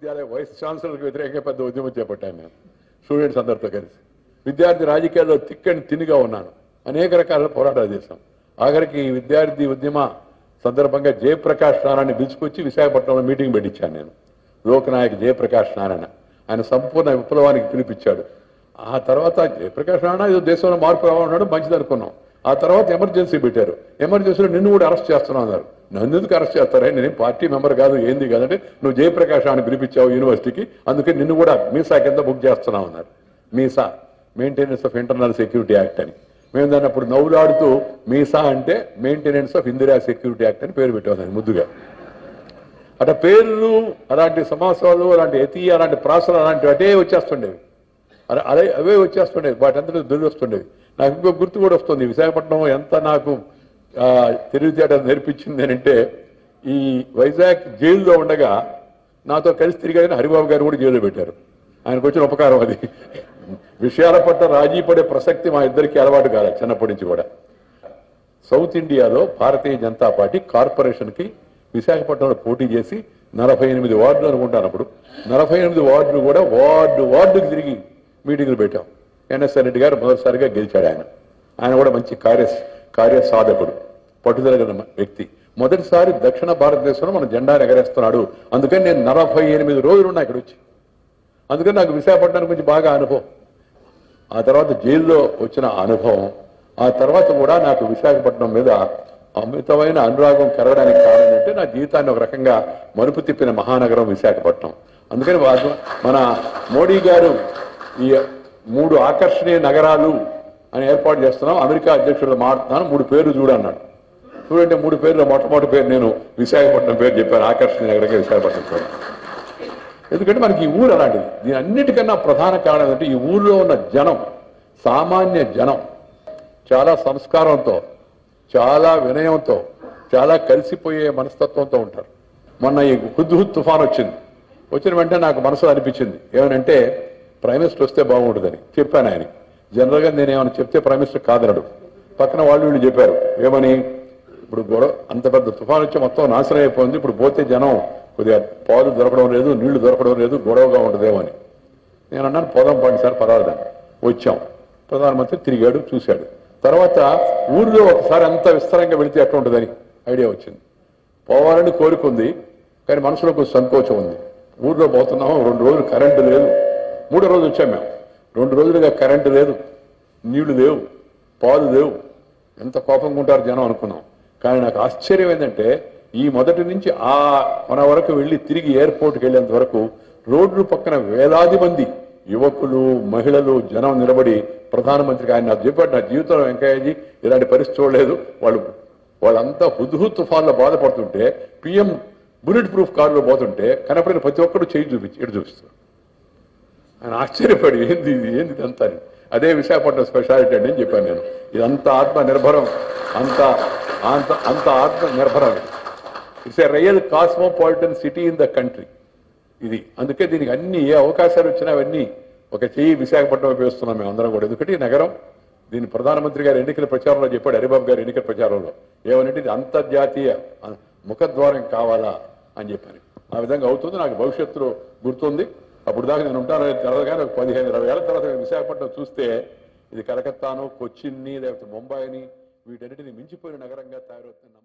విశ్వవిద్యాలయ వైస్ ఛాన్సలర్కి వ్యతిరేకంగా పెద్ద ఉద్యమం చేపట్టాను నేను స్టూడెంట్స్ అందరితో కలిసి. విద్యార్థి రాజకీయాల్లో తిక్కని తినిగా ఉన్నాను. అనేక రకాల పోరాటాలు చేశాం. ఆఖరికి విద్యార్థి ఉద్యమ సందర్భంగా జయప్రకాష్ నారాయణ పిలుచుకొచ్చి విశాఖపట్నంలో మీటింగ్ పెట్టించాను నేను. లోకనాయక్ జయప్రకాష్ నారాయణ ఆయన సంపూర్ణ విప్లవానికి పిలిపించాడు. ఆ తర్వాత జయప్రకాష్ నారాయణ ఏదో దేశంలో మార్పు రావాలన్నాడు, మంచిది అనుకున్నాం. ఆ తర్వాత ఎమర్జెన్సీ పెట్టారు. ఎమర్జెన్సీలో నిన్ను కూడా అరెస్ట్ చేస్తున్నావు అన్నారు. నన్ను ఎందుకు అరెస్ట్ చేస్తారా, నేనేం పార్టీ మెంబర్ కాదు, ఏంది కాదంటే నువ్వు జయప్రకాష్ అని పిలిపించావు యూనివర్సిటీకి, అందుకే నిన్ను కూడా మీసా కింద బుక్ చేస్తున్నావు అన్నారు. MISA maintenance of internal security act అని. మేము దాన్ని అప్పుడు నవ్వులాడుతూ మీసా అంటే maintenance of Indira security act అని పేరు పెట్టాం దాన్ని ముద్దుగా. అట్లా పేర్లు, అలాంటి సమాసాలు, అలాంటి ఎతి, అలాంటి ప్రాసలు, అలాంటివి అటే వచ్చేస్తుండేవి. అదే అవే వచ్చేస్తుండేవి, వాటి అంతా దుర్ది వస్తుండేవి. నాకు ఇంకో గుర్తు కూడా వస్తుంది. విశాఖపట్నం ఎంత నాకు తెలివితేటలు నేర్పించింది అంటే, ఈ వైజాగ్ జైల్లో ఉండగా నాతో కలిసి తిరిగాడని హరిబాబు గారు కూడా జైల్లో పెట్టారు. ఆయనకు వచ్చిన ఉపకారం అది. విషయాల పట్ల రాజీ పడే ప్రసక్తి మా ఇద్దరికి అలవాటు కాదు చిన్నప్పటి నుంచి కూడా. సౌత్ ఇండియాలో భారతీయ జనతా పార్టీ కార్పొరేషన్కి విశాఖపట్నంలో పోటీ చేసి 48 వార్డులు అనుకుంటాను. అప్పుడు 48 వార్డులు కూడా వార్డుకి తిరిగి మీటింగులు పెట్టాం. ఎన్ఎస్ఆర్ రెడ్డి గారు మొదటిసారిగా గెలిచాడు. ఆయన కూడా మంచి కార్యసాధకుడు, పట్టుదల గల వ్యక్తి. మొదటిసారి దక్షిణ భారతదేశంలో మన జెండాను ఎగరేస్తున్నాడు. అందుకని నేను 48 రోజులు ఉన్నా ఇక్కడ వచ్చి. అందుకని నాకు విశాఖపట్నం గురించి బాగా అనుభవం. ఆ తర్వాత జైల్లో వచ్చిన అనుభవం, ఆ తర్వాత కూడా నాకు విశాఖపట్నం మీద అమితమైన అనురాగం కలగడానికి కారణం అంటే నా జీవితాన్ని ఒక రకంగా మలుపు తిప్పిన మహానగరం విశాఖపట్నం. అందుకని మన మోడీ గారు ఈ 3 ఆకర్షణీయ నగరాలు అని ఏర్పాటు చేస్తున్నాం, అమెరికా అధ్యక్షుడు మాట్లాడుతున్నాను, 3 పేర్లు చూడన్నాడు. చూడండి 3 పేర్లు, మొట్టమొదటి పేరు నేను విశాఖపట్నం పేరు చెప్పాను, ఆకర్షణీయ నగరంగా విశాఖపట్నం పేరు. ఎందుకంటే మనకి ఈ ఊరు అలాంటిది. దీని అన్నిటికన్నా ప్రధాన కారణం ఏంటంటే ఈ ఊళ్ళో ఉన్న జనం, సామాన్య జనం చాలా సంస్కారంతో, చాలా వినయంతో, చాలా కలిసిపోయే మనస్తత్వంతో ఉంటారు. మొన్న ఈ హుద్హుద్ తుఫాన్ వచ్చిన వెంటనే నాకు మనసులో అనిపించింది ఏమనంటే ప్రైమ్ మినిస్టర్ వస్తే బాగుంటుందని చెప్పాను ఆయన. జనరల్గా నేను ఏమైనా చెప్తే ప్రైమ్ మినిస్టర్ కాదనడు. పక్కన వీళ్ళు చెప్పారు ఏమని, ఇప్పుడు గొడవ అంత పెద్ద తుఫాన్ వచ్చి మొత్తం నాశనం అయిపోయింది, ఇప్పుడు పోతే జనం కొద్దిగా పాలు దొరకడం లేదు, నీళ్లు దొరకడం లేదు, గొడవగా ఉంటుందేమో అని. నేను అన్నాను పోదాం పండి సార్ పర్వాలేదని. వచ్చాం. ప్రధానమంత్రి తిరిగాడు, చూశాడు. తర్వాత ఊరిలో ఒకసారి అంత విస్తారంగా వెళితే ఎట్లా ఉంటుందని ఐడియా వచ్చింది. పోవాలని కోరుకుంది, కానీ మనసులో కొంచెం సంకోచం ఉంది. ఊరిలో పోతున్నాము, 2 రోజులు కరెంటు లేదు. 3వ రోజు వచ్చాం మేము. 2 రోజులుగా కరెంటు లేదు, నీళ్లు లేవు, పాలు లేవు. ఎంత కోపంగా ఉంటారు జనం అనుకున్నాం. కానీ నాకు ఆశ్చర్యం ఏంటంటే ఈ మొదటి నుంచి మన వరకు వెళ్ళి తిరిగి ఎయిర్పోర్ట్కి వెళ్ళేంత వరకు రోడ్లు పక్కన వేలాది మంది యువకులు, మహిళలు, జనం నిలబడి ప్రధానమంత్రికి ఆయన నాకు చెప్పాడు, నా జీవితంలో వెంకయ్యజీ ఇలాంటి పరిస్థితి చూడలేదు. వాళ్ళంతా హుద్హుద్ తుఫాన్లో బాధపడుతుంటే పిఎం బుల్లెట్ ప్రూఫ్ కారులో పోతుంటే కనపడిన ప్రతి ఒక్కరు చేయి ఇటు చూపిస్తారు. ఆయన ఆశ్చర్యపడి ఏంది ఇదంతా. అదే విశాఖపట్నం స్పెషాలిటీ అని చెప్పాను నేను. ఇదంతా ఆత్మనిర్భరం, అంత ఆత్మనిర్భరం. It's a real cosmopolitan city in the country ఇది. అందుకే దీనికి అన్ని ఏ అవకాశాలు వచ్చినా అవన్నీ ఒక చెయ్యి విశాఖపట్నం వేస్తున్నాం మేము అందరం కూడా. ఎందుకంటే ఈ నగరం, దీన్ని ప్రధానమంత్రి గారు ఎన్నికల ప్రచారంలో చెప్పాడు, హరిబాబు గారు ఎన్నికల ప్రచారంలో ఏమనంటే ఇది అంతర్జాతీయ ముఖద్వారం కావాలా అని చెప్పాను. ఆ విధంగా అవుతుంది. నాకు భవిష్యత్తులో గుర్తుంది. అప్పుడు దాకా నేను ఉంటానని తెలవగానే 15-20 ఏళ్ల తర్వాత విశాఖపట్నం చూస్తే ఇది కలకత్తాను, కొచ్చిన్ని, లేకపోతే ముంబైని వీటన్నిటిని మించిపోయిన నగరంగా తయారవుతుంది.